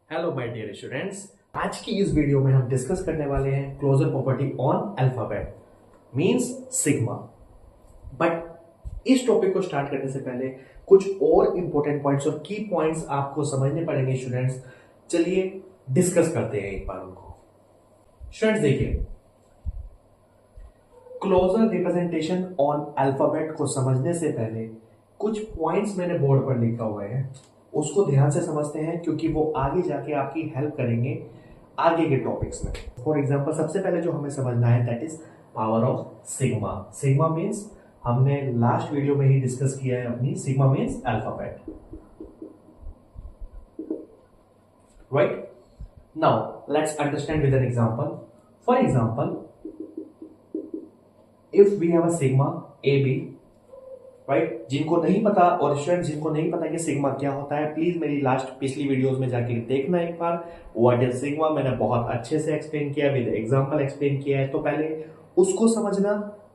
Hello my dear students. आज की इस वीडियो में हम डिस्कस करने वाले हैं closure property on alphabet means sigma. But इस टॉपिक को स्टार्ट करने से पहले कुछ और इंपॉर्टेंट पॉइंट्स और की पॉइंट्स आपको समझने पड़ेंगे स्टूडेंट्स। चलिए डिस्कस करते हैं एक बार उनको। स्टूडेंट्स देखिए, क्लोजर रिप्रेजेंटेशन ऑन अल्फाबेट को समझने से पहले कुछ पॉइंट्स मैंने बोर्ड पर लिखा हुआ है, उसको ध्यान से समझते हैं क्योंकि वो आगे जाके आपकी हेल्प करेंगे आगे के टॉपिक्स में। फॉर एग्जांपल सबसे पहले जो हमें समझना है that is power of sigma. Sigma means हमने लास्ट वीडियो में ही डिस्कस किया है अपनी, sigma means alphabet, right. Now let's understand with an example. For example if we have a sigma A B, right. जिनको नहीं पता और स्टूडेंट्स जिनको नहीं पता कि सिग्मा क्या होता है, प्लीज मेरी लास्ट पिछली वीडियोस में जाके देखना एक बार। व्हाट इज सिग्मा मैंने बहुत अच्छे से एक्सप्लेन किया, विद एग्जांपल एक्सप्लेन किया है, तो पहले उसको समझना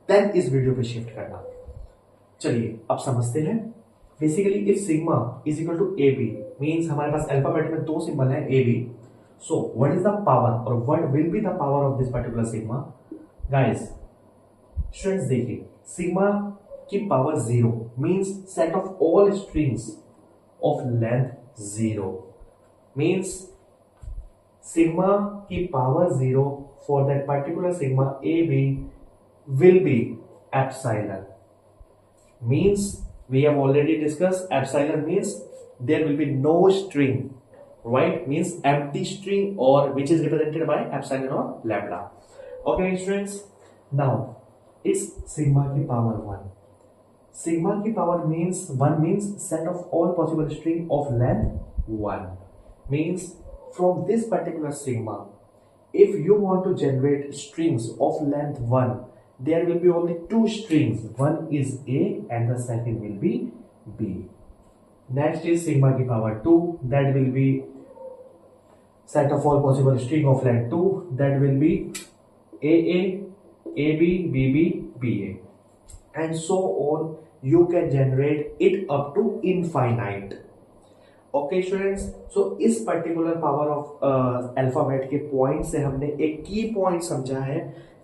देन इस वीडियो पे शिफ्ट करना। चलिए अब समझते हैं। Basically if sigma is equal to A B means हमारे पास अल्फाबेट में दो सिंबल है A B. So what is the power और what will be the power of this particular sigma guys? Students देखिए, सिग्मा की power 0 means set of all strings of length 0 means sigma की power 0 for that particular sigma A B will be epsilon. Means we have already discuss epsilon means there will be no string, right? Means empty string or which is represented by epsilon or lambda. Okay students, now it's sigma की power 1. Sigma की power means 1 means set of all possible string of length 1 means from this particular sigma if you want to generate strings of length 1 there will be only two strings, one is A and the second will be B. Next is sigma की power 2, that will be set of all possible string of length 2, that will be AA, AB, BB, BA, and so on. You can generate it up to infinite. Okay students, so इस particular power of alphabet के point से हमने एक की point समझा है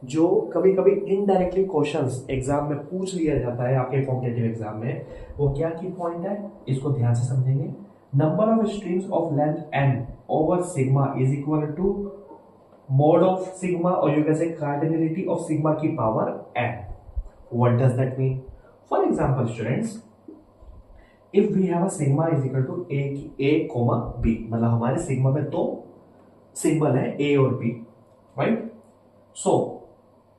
जो कभी कभी इनडायरेक्टली क्वेश्चंस एग्जाम में पूछ लिया जाता है आपके कॉम्पिटिटिव एग्जाम में। वो क्या की पॉइंट है, इसको ध्यान से समझेंगे। Number of strings of length n over sigma is equal to mod of sigma or you can say cardinality of sigma की power n. What does that mean? For example students, if we have a sigma is equal to a comma b, मतलब हमारे sigma में दो symbol है a और b, right? So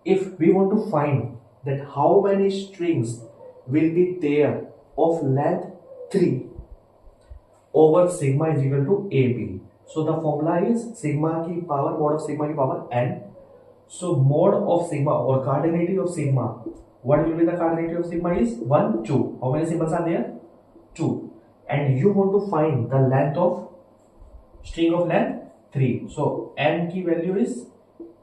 if we want to find that how many strings will be there of length 3 over sigma is equal to ab, so the formula is sigma की power mod of sigma की power n. So mod of sigma or cardinality of sigma, what will be the cardinality of sigma is 1 2. How many symbols are there? 2. And you want to find the length of string of length 3, so n की value is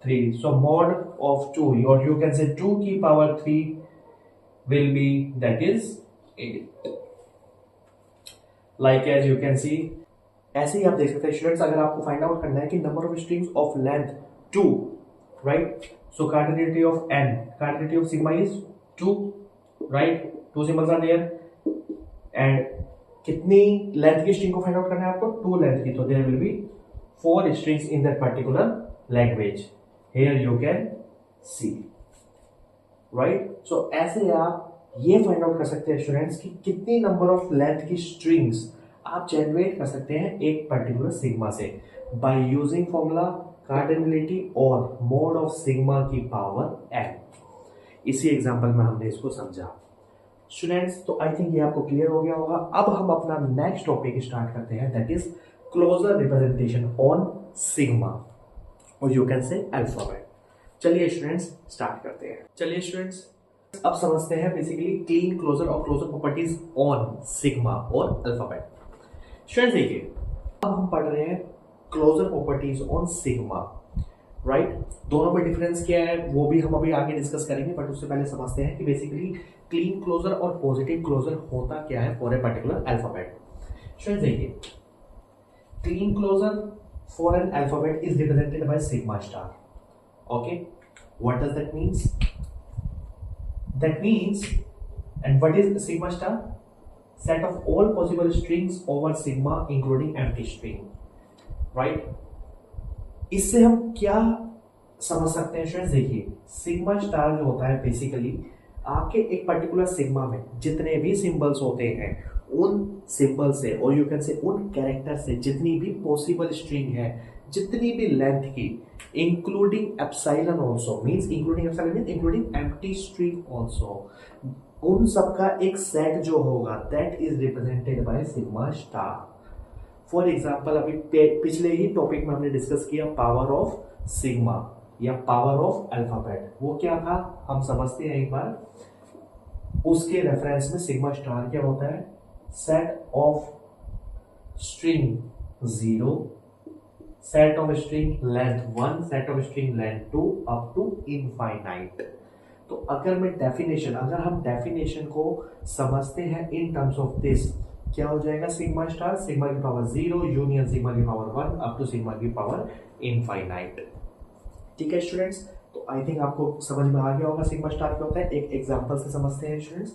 3, so mod of 2 or you can say 2 की power 3 will be that is 8. Like as you can see, ऐसे ही आप देख सकते हैं students, अगर आपको find out करना है कि number of strings of length 2, right, so cardinality of n, cardinality of sigma is 2, right, 2 symbols are there and कितनी लेंथ की स्ट्रिंग को फाइंड आउट करना है आपको? 2 लेंथ की, तो there will be 4 strings in that particular language, here you can see, right. So ऐसे आप ये फाइंड आउट कर सकते हैं स्टूडेंट्स कि कितनी नंबर ऑफ लेंथ की स्ट्रिंग्स आप जनरेट कर सकते हैं एक पर्टिकुलर सिग्मा से बाय यूजिंग फॉर्मूला कार्डिनलिटी और मोड ऑफ सिग्मा की पावर n। इसी एग्जांपल में हमने इसको समझा स्टूडेंट्स, तो आई थिंक ये आपको क्लियर हो गया होगा। अब हम अपना नेक्स्ट टॉपिक स्टार्ट करते हैं that is closure representation on sigma और यू कैन से अल्फाबेट। चलिए स्टूडेंट्स स्टार्ट करते हैं। चलिए स्टूडेंट्स अब समझते हैं बेसिकली क्लीन क्लोजर और क्लोजर प्रॉपर्टीज ऑन सिग्मा और अल्फाबेट। स्टूडेंट्स देखिए, अब हम पढ़ रहे हैं closure properties on sigma, right. दोनों में डिफरेंस क्या है वो भी हम अभी आगे डिस्कस करेंगे, बट उससे पहले समझते हैं कि बेसिकली क्लीन क्लोजर और पॉजिटिव क्लोजर होता क्या है for a particular alphabet. Students देखिए, clean closure for an alphabet is represented by sigma star. Okay, what does that means? That means, and what is sigma star? Set of all possible strings over sigma including empty string, right? इससे हम क्या समझ सकते हैं students? देखिए, sigma star जो होता है बेसिकली आपके एक पर्टिकुलर सिग्मा में जितने भी सिंबल्स होते हैं उन सिंबल से, और यू कैन से उन कैरेक्टर से जितनी भी पॉसिबल स्ट्रिंग है, जितनी भी लेंथ की, including epsilon also, means including epsilon means including empty string also, उन सबका एक सेट जो होगा that is represented by sigma star. For example, अभी पिछले ही टॉपिक में हमने डिस्कस किया पावर ऑफ सिग्मा या पावर ऑफ अल्फाबेट. वो क्या था हम समझते हैं एक बार. उसके रेफरेंस में सिग्मा स्टार क्या होता है? Set of string 0, set of string length 1, set of string length 2 up to infinite. तो अगर हम डेफिनेशन को समझते हैं इन टर्म्स ऑफ दिस, क्या हो जाएगा? सिग्मा स्टार सिग्मा की पावर 0 यूनियन सिग्मा की पावर 1 अप टू सिग्मा की पावर इनफाइनाइट. ठीक है स्टूडेंट्स, तो आई थिंक आपको समझ में आ गया होगा सिग्मा स्टार क्या होता है. एक एग्जांपल से समझते हैं स्टूडेंट्स.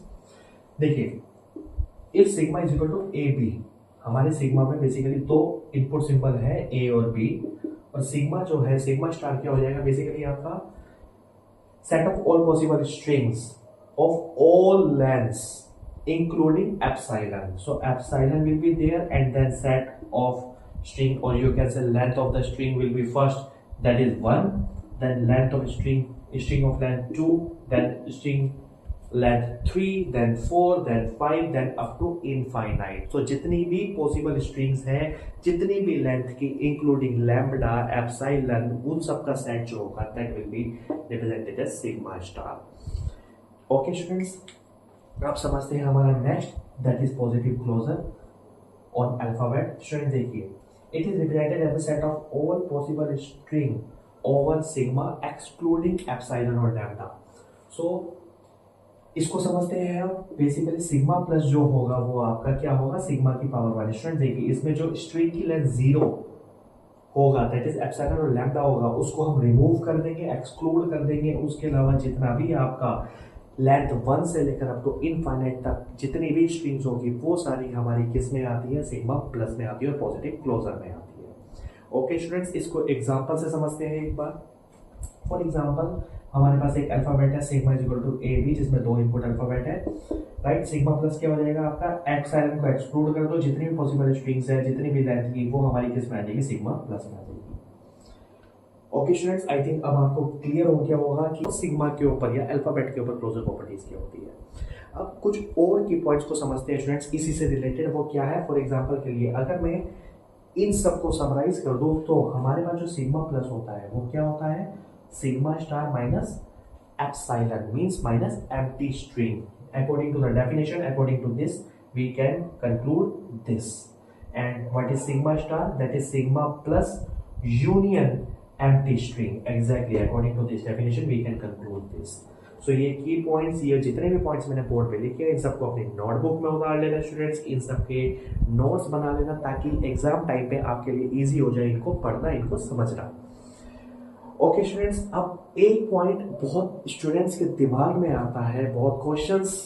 देखिए, if sigma is equal to A B, हमारे सिग्मा में बेसिकली दो इनपुट सिंबल है ए और बी, और सिग्मा जो है सिग्मा स्टार क्या हो जाएगा? बेसिकली आपका set of all possible strings of all lengths including epsilon. So epsilon will be there, and then set of string, or you can say length of the string will be first, that is 1, then length of string of length 2, then string length 3, then 4, then 5, then up to infinite. So जितनी भी possible strings हैं, जितनी भी length की including lambda, epsilon, उन सब का set जो होगा that will be represented as sigma star. Okay students, आप समझते हैं हमारा next that is positive closure on alphabet. Student देखिए, it is represented as a set of all possible string over sigma excluding epsilon और lambda. So इसको समझते हैं हम. बेसिकली सिग्मा प्लस जो होगा वो आपका क्या होगा? सिग्मा की पावर 1. स्टूडेंट देखिए, इसमें जो स्ट्रिंग की लेंथ 0 होगा दैट इज एप्सिलॉन और लैम्डा होगा, उसको हम रिमूव कर देंगे, एक्सक्लूड कर देंगे. उसके अलावा जितना भी आपका लेंथ 1 से लेकर अप टू इनफाइनाइट तक जितनी भी स्ट्रिंग्स होगी वो सारी हमारी किस में आती है? सिग्मा प्लस में आती है और पॉजिटिव क्लोजर में आती है. ओके स्टूडेंट्स, इसको एग्जांपल से समझते हैं एक बार. फॉर एग्जांपल, हमारे पास एक अल्फाबेट है sigma is equal to A B, जिसमें दो इनपुट अल्फाबेट है, राइट. सिग्मा प्लस क्या हो जाएगा आपका? एप्सिलॉन को एक्सक्लूड कर दो, जितनी भी पॉसिबल स्ट्रिंग्स है, जितनी भी लेंथ की, वो हमारी किस में आ जाएगी? सिग्मा प्लस में आ जाएगी. ओके स्टूडेंट्स, आई थिंक अब आपको क्लियर हो गया होगा कि सिग्मा के ऊपर या अल्फाबेट के ऊपर क्लोजर प्रॉपर्टीज क्या होती है. अब कुछ और की पॉइंट्स को समझते हैं स्टूडेंट्स इसी से रिलेटेड. वो क्या है? फॉर एग्जांपल के लिए अगर मैं इन सब को समराइज कर दूं तो हमारे पास जो सिग्मा प्लस होता है वो क्या होता है? Sigma star minus epsilon means minus empty string. According to the definition, according to this we can conclude this. And what is sigma star? That is sigma plus union empty string. Exactly according to this definition we can conclude this. So ये की points, ये जितने भी points मैंने board पे लिखे इन सबको अपनी नोटबुक में उतार लेना स्टूडेंट्स. इन सब के नोट्स बना लेना ताकि एग्जाम टाइम पे आपके लिए इजी हो जाए इनको पढ़ना, इनको समझना. ओके स्टूडेंट्स, अब एक पॉइंट बहुत स्टूडेंट्स के दिमाग में आता है, बहुत क्वेश्चंस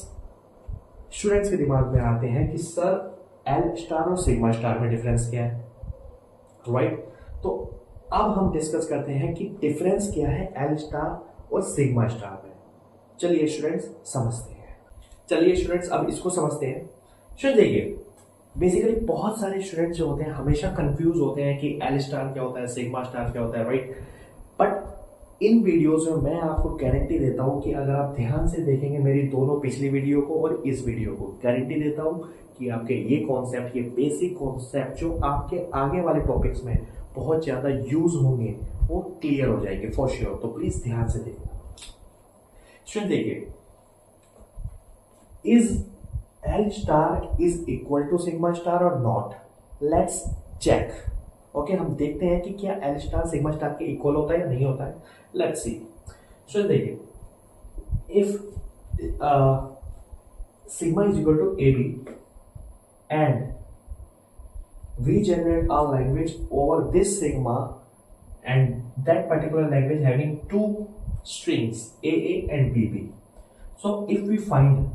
स्टूडेंट्स के दिमाग में आते हैं कि सर एल स्टार और सिग्मा स्टार में डिफरेंस क्या है, राइट. तो अब हम डिस्कस करते हैं कि डिफरेंस क्या है एल स्टार और सिग्मा स्टार में. चलिए स्टूडेंट्स समझते हैं. चलिए स्टूडेंट्स अब इसको समझते हैं. स्टूडेंट देखिए, बेसिकली बहुत सारे स्टूडेंट्स जो होते हैं हमेशा कंफ्यूज होते हैं कि एल स्टार क्या होता है, सिग्मा स्टार क्या होता है, राइट. बट इन वीडियोस में मैं आपको गारंटी देता हूं कि अगर आप ध्यान से देखेंगे मेरी दोनों पिछली वीडियो को और इस वीडियो को, गारंटी देता हूं कि आपके ये कॉन्सेप्ट, ये बेसिक कॉन्सेप्ट जो आपके आगे वाले टॉपिक्स में बहुत ज्यादा यूज होंगे वो क्लियर हो जाएंगे फॉर श्योर. तो प्लीज ध्यान से देखना. स्टूडेंट देखिए, is L star is equal to sigma star और नॉट? Let's check. ओके, हम देखते हैं कि क्या एल स्टार सिग्मा स्टार के इक्वल होता है या नहीं होता है. Let's see. स्टूडेंट देखिए, if sigma is equal to A B and we generate our language over this sigma, and that particular language having two strings AA and BB. So if we find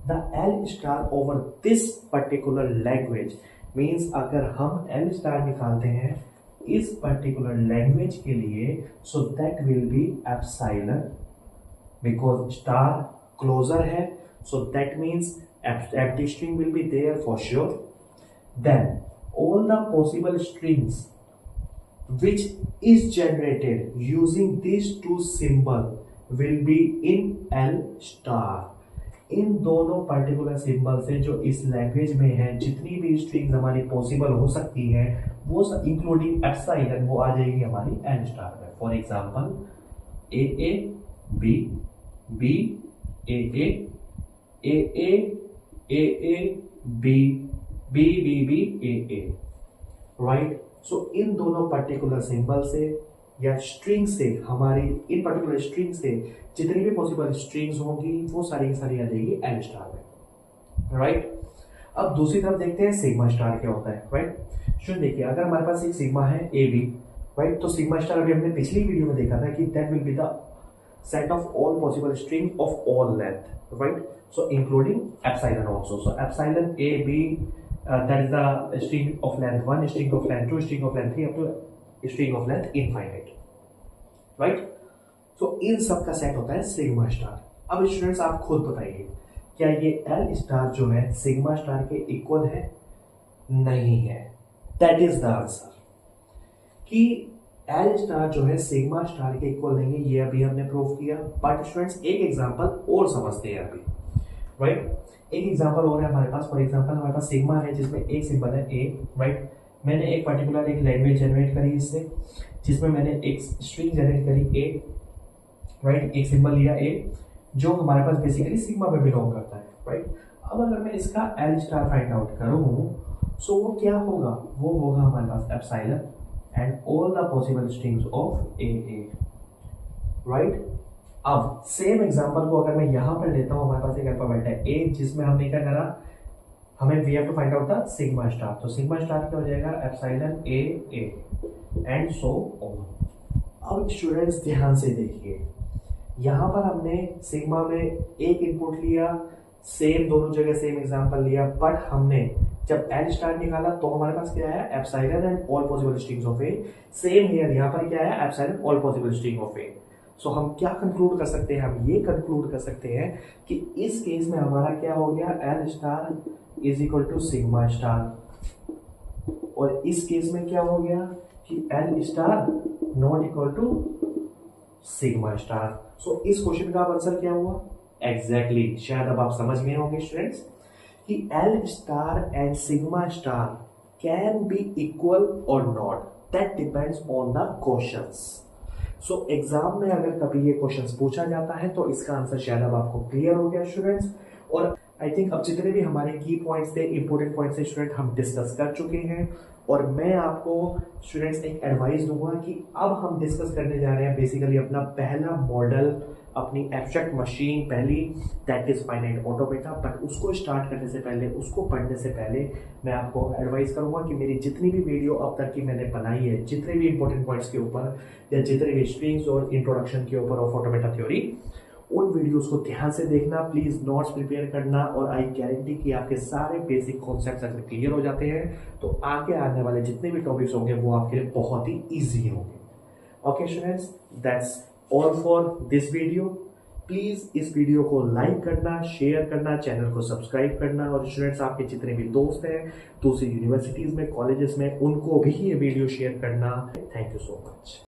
the L star over this particular language, means अगर हम L star निकालते हैं इस particular language के लिए, so that will be epsilon, because star closer है, so that means empty string will be there for sure. Then all the possible strings which is generated using these two symbol will be in L star. इन दोनों particular symbol से जो इस language में है जितनी भी strings हमारी possible हो सकती है वो इंक्लूडिंग एप्सिलॉन वो आ जाएगी हमारी एल स्टार में. For example A A B B A A A A A B B B B A A, right. So in दोनों पर्टिकुलर सिंबल से या स्ट्रिंग से हमारी इन पर्टिकुलर स्ट्रिंग से जितनी भी पॉसिबल स्ट्रिंग्स होंगी वो सारी की सारी आ जाएगी एल स्टार में, राइट. अब दूसरी तरफ देखते हैं सिग्मा स्टार क्या होता है, राइट. शुरू देखिए, अगर हमारे पास एक सिग्मा है ए बी, राइट, तो सिग्मा स्टार अभी हमने पिछली वीडियो में देखा था कि that will be the set of all possible string of all length, right. So including epsilon also. So epsilon A B that is the string of length 1, string of length 2, string of length 3 up to string of length infinite, right. So इन सब का set होता है sigma star. अब students आप खुद बताइए, क्या ये एल स्टार जो है सिग्मा स्टार के इक्वल है? नहीं है. दैट इज द आंसर कि एल स्टार जो है सिग्मा स्टार के इक्वल नहीं है, ये अभी हमने प्रूव किया. बट स्टूडेंट्स एक एग्जांपल और समझते हैं अभी, राइट. एक एग्जांपल और है हमारे पास. फॉर एग्जांपल हमारे पास सिग्मा है जिसमें एक सिंबल है ए, राइट. मैंने एक पर्टिकुलर एक लैंग्वेज जनरेट करी इससे, जिसमें मैंने एक स्ट्रिंग जनरेट करी ए, राइट. एक सिंबल लिया ए जो हमारे पास बेसिकली सिग्मा में बिलोंग करता है, राइट. अब अगर मैं इसका एल स्टार फाइंड आउट करूं सो वो क्या होगा? वो होगा हमारे पास epsilon and all the possible strings of A A, right. अब सेम एग्जांपल को अगर मैं यहां पर लेता हूं, हमारे पास एक अल्फाबेट है ए जिसमें हमने क्या करा, हमें we have to find out the sigma star. तो सिग्मा स्टार क्या हो जाएगा? Epsilon A A and so on. अब स्टूडेंट्स ध्यान से देखिए, यहां पर हमने सिग्मा में एक इनपुट लिया, सेम दोनों जगह सेम एग्जांपल लिया, बट हमने जब एल स्टार निकाला तो हमारे पास क्या है? Epsilon and all possible strings of A. Same here यहां पर क्या है? Epsilon all possible string of A. So हम क्या कंक्लूड कर सकते हैं? हम ये कंक्लूड कर सकते हैं कि इस केस में हमारा क्या हो गया? L star is equal to sigma star. और इस केस में क्या हो गया कि L star not equal to sigma star. So इस क्वेश्चन का आंसर क्या हुआ? एग्जैक्टली शायद अब आप समझ गए होंगे स्टूडेंट्स कि L star and sigma star can be equal और not. That depends on the questions. So exam में अगर कभी ये क्वेश्चंस पूछा जाता है तो इसका आंसर शायद अब आपको क्लियर हो गया स्टूडेंट्स. और आई थिंक अब जितने भी हमारे की पॉइंट्स थे, इंपॉर्टेंट पॉइंट्स थे स्टूडेंट, हम डिस्कस कर चुके हैं. और मैं आपको स्टूडेंट्स एक एडवाइस दूंगा कि अब हम डिस्कस करने जा रहे हैं बेसिकली अपना पहला मॉडल, अपनी एब्स्ट्रैक्ट मशीन पहली, that is finite automata. But उसको स्टार्ट करने से पहले, उसको पढ़ने से पहले मैं आपको एडवाइस करूंगा कि मेरी जितनी भी वीडियो अब तक की मैंने बनाई है, जितने भी इंपॉर्टेंट पॉइंट्स के ऊपर या जितने भी स्ट्रिंग्स और इंट्रोडक्शन के ऊपर ऑफ ऑटोमेटा थ्योरी, उन वीडियोस को ध्यान से देखना, प्लीज नोट्स प्रिपेयर करना. और आई गारंटी कि आपके सारे बेसिक कॉन्सेप्ट्स अगर क्लियर हो जाते हैं तो आगे आने वाले जितने भी टॉपिक्स होंगे वो आपके लिए बहुत ही ईजी होंगे. Okay students, that's all for this video. Please इस वीडियो को लाइक करना, शेयर करना, चैनल को सब्सक्राइब करना. और स्टूडेंट्स आपके जितने भी दोस्त हैं दूसरी यूनिवर्सिटीज में, कॉलेजेस में, उनको भी ये वीडियो शेयर करना. Thank you so much.